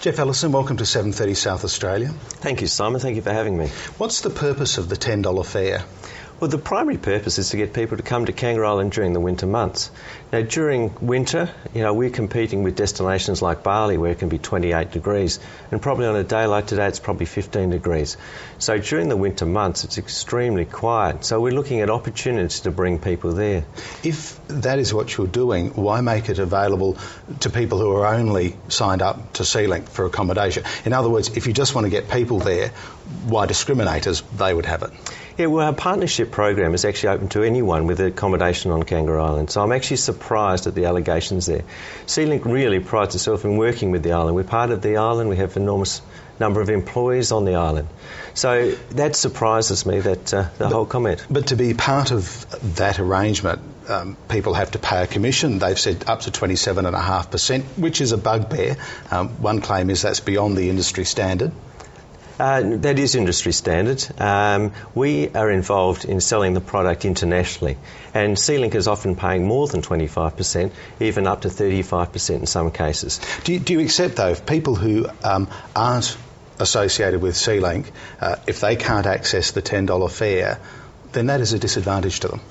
Jeff Ellison, welcome to 7:30 South Australia. Thank you, Simon. Thank you for having me. What's the purpose of the $10 fare? Well, the primary purpose is to get people to come to Kangaroo Island during the winter months. Now, during winter, we're competing with destinations like Bali where it can be 28 degrees, and probably on a day like today it's probably 15 degrees. So during the winter months it's extremely quiet, so we're looking at opportunities to bring people there. If that is what you're doing, why make it available to people who are only signed up to SeaLink for accommodation? In other words, if you just want to get people there, why discriminate as they would have it? Yeah, well, our partnership program is actually open to anyone with accommodation on Kangaroo Island, so I'm actually surprised at the allegations there. SeaLink really prides itself in working with the island. We're part of the island, we have an enormous number of employees on the island. So that surprises me, the whole comment. But to be part of that arrangement, people have to pay a commission. They've said up to 27.5%, which is a bugbear. One claim is that's beyond the industry standard. That is industry standard. We are involved in selling the product internationally, and SeaLink is often paying more than 25%, even up to 35% in some cases. Do you accept, though, if people who aren't associated with SeaLink, if they can't access the $10 fare, then that is a disadvantage to them?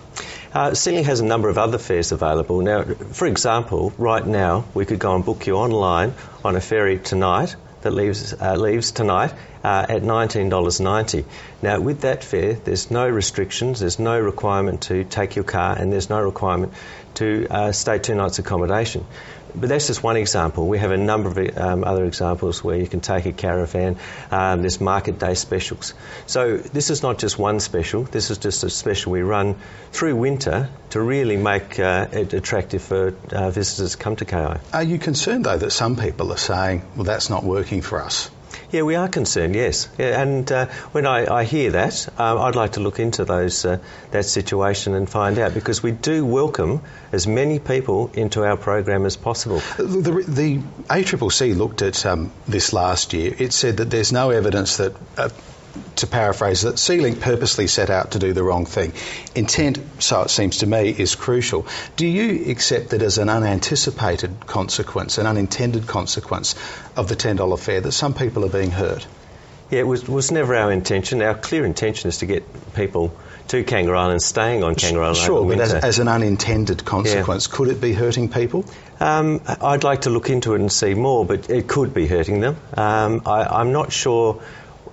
SeaLink has a number of other fares available. Now, for example, right now we could go and book you online on a ferry tonight that leaves tonight at $19.90. Now, with that fare, there's no restrictions, there's no requirement to take your car, and there's no requirement to stay 2 nights accommodation. But that's just one example. We have a number of other examples where you can take a caravan. There's market day specials. So this is not just one special, this is just a special we run through winter to really make it attractive for visitors to come to KI. Are you concerned, though, that some people are saying, well, that's not working for us? Yeah, we are concerned, yes. Yeah, and when I hear that, I'd like to look into that situation and find out, because we do welcome as many people into our program as possible. The ACCC looked at this last year. It said that there's no evidence that, to paraphrase, that SeaLink purposely set out to do the wrong thing. Intent, so it seems to me, is crucial. Do you accept that as an unanticipated consequence, an unintended consequence of the $10 fare, that some people are being hurt? Yeah, it was never our intention. Our clear intention is to get people to Kangaroo Island, staying on Kangaroo Island. Sure, but as an unintended consequence, could it be hurting people? I'd like to look into it and see more, but it could be hurting them. I'm not sure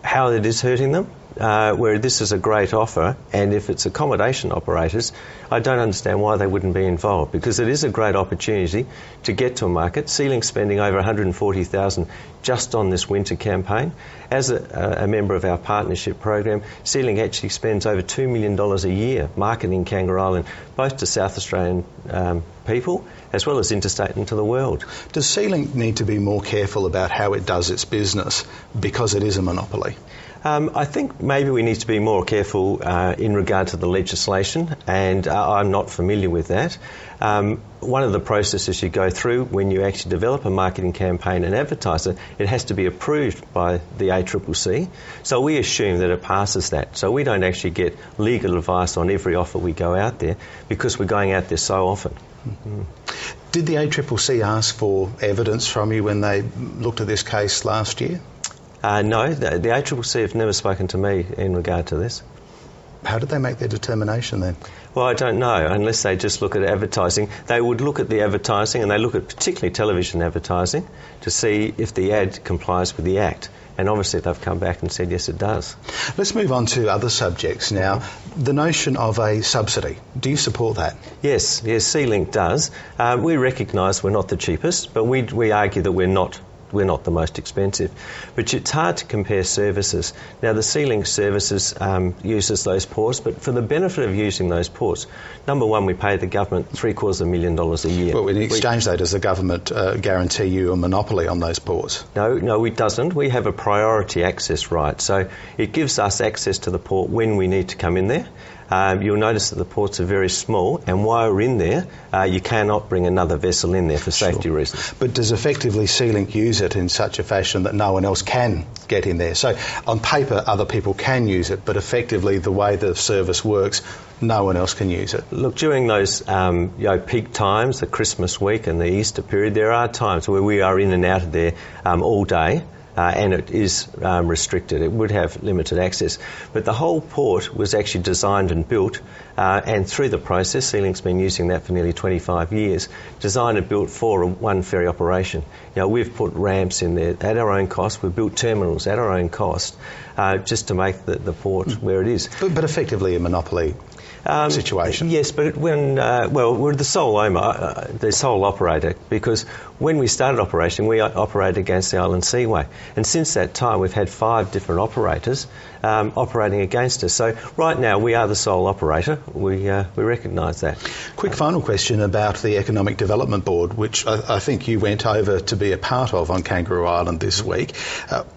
how it is hurting them, where this is a great offer, and if it's accommodation operators, I don't understand why they wouldn't be involved, because it is a great opportunity to get to a market. SeaLink's spending over $140,000 just on this winter campaign. As a member of our partnership program, SeaLink actually spends over $2 million a year marketing Kangaroo Island, both to South Australian people as well as interstate into the world. Does SeaLink need to be more careful about how it does its business because it is a monopoly? I think maybe we need to be more careful in regard to the legislation, and I'm not familiar with that. One of the processes you go through when you actually develop a marketing campaign and advertise it, it has to be approved by the ACCC. So we assume that it passes that. So we don't actually get legal advice on every offer we go out there, because we're going out there so often. Mm-hmm. Did the ACCC ask for evidence from you when they looked at this case last year? No, the ACCC have never spoken to me in regard to this. How did they make their determination then? Well, I don't know, unless they just look at advertising. They would look at the advertising, and they look at particularly television advertising, to see if the ad complies with the Act. And obviously they've come back and said, yes, it does. Let's move on to other subjects now. The notion of a subsidy. Do you support that? Yes, SeaLink does. We recognise we're not the cheapest, but we argue that we're not the most expensive. But it's hard to compare services. Now, the SeaLink services uses those ports, but for the benefit of using those ports, number one, we pay the government $750,000 a year. Well, in exchange, though, does the government guarantee you a monopoly on those ports? No, it doesn't. We have a priority access right. So it gives us access to the port when we need to come in there. you'll notice that the ports are very small, and while we're in there, you cannot bring another vessel in there for safety reasons. But does effectively SeaLink use it in such a fashion that no one else can get in there? So on paper, other people can use it, but effectively the way the service works, no one else can use it. Look, during those peak times, the Christmas week and the Easter period, there are times where we are in and out of there all day. And it is restricted. It would have limited access. But the whole port was actually designed and built, and through the process, SeaLink's been using that for nearly 25 years, designed and built for a one ferry operation. We've put ramps in there at our own cost. We've built terminals at our own cost, just to make the port where it is. But effectively a monopoly situation. Yes, but we're the sole owner, the sole operator, because when we started operation, we operated against the Island Seaway, and since that time we've had 5 different operators operating against us. So right now we are the sole operator. We recognise that. Quick final question about the Economic Development Board, which I think you went over to be a part of on Kangaroo Island this week.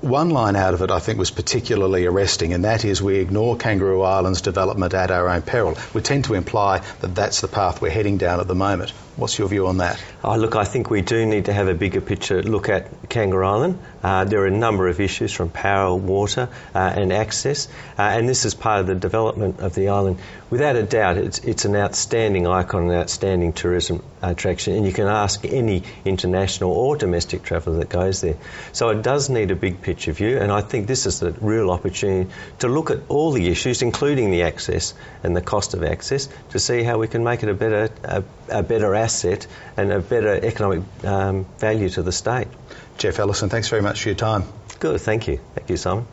One line out of it I think was particularly arresting, and that is we ignore Kangaroo Island's development at our own peril. We tend to imply that that's the path we're heading down at the moment. What's your view on that? Look, I think we do need to have a bigger picture look at Kangaroo Island. There are a number of issues from power, water and access, and this is part of the development of the island. Without a doubt, it's an outstanding icon, an outstanding tourism attraction, and you can ask any international or domestic traveller that goes there. So it does need a big picture view, and I think this is the real opportunity to look at all the issues, including the access and the cost of access, to see how we can make it a better asset and a better economic value to the state. Jeff Ellison, thanks very much for your time. Good, thank you. Thank you, Simon.